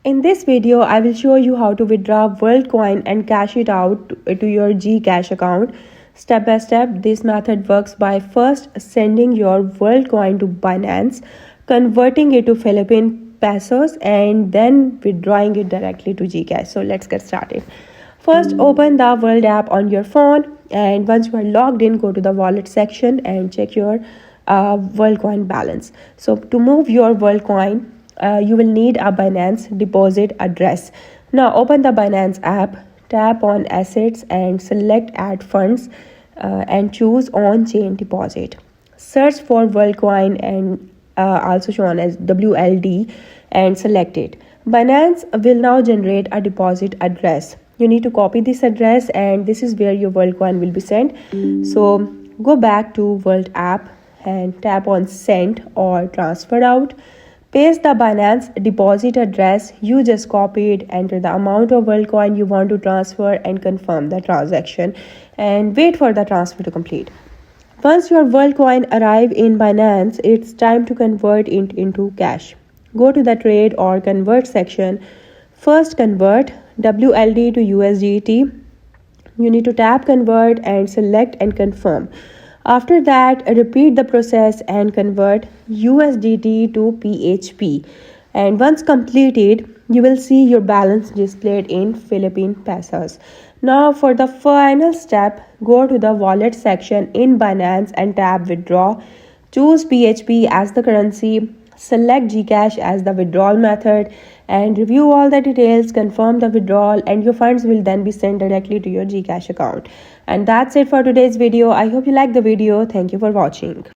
In this video, I will show you how to withdraw Worldcoin and cash it out to your GCash account. Step by step, this method works by first sending your Worldcoin to Binance, converting it to Philippine pesos, and then withdrawing it directly to GCash. So let's get started. First, open the World app on your phone, and once you are logged in, go to the wallet section and check your Worldcoin balance. So to move your Worldcoin, you will need a Binance deposit address. Now open the Binance app, tap on assets and select add funds and choose on chain deposit. Search for Worldcoin and also shown as WLD and select it. Binance will now generate a deposit address. You need to copy this address and this is where your Worldcoin will be sent. So go back to World app and tap on send or transfer out. Paste the Binance deposit address you just copied, enter the amount of Worldcoin you want to transfer and confirm the transaction and wait for the transfer to complete. Once your Worldcoin arrive in Binance, it's time to convert it into cash. Go to the trade or convert section. First convert WLD to USDT. You need to tap convert and select and confirm. After that, repeat the process and convert USDT to PHP. And once completed, you will see your balance displayed in Philippine pesos. Now for the final step, go to the wallet section in Binance and tap withdraw. Choose PHP as the currency. Select GCash as the withdrawal method and review all the details, confirm the withdrawal, and your funds will then be sent directly to your GCash account. And that's it for today's video. I hope you liked the video. Thank you for watching.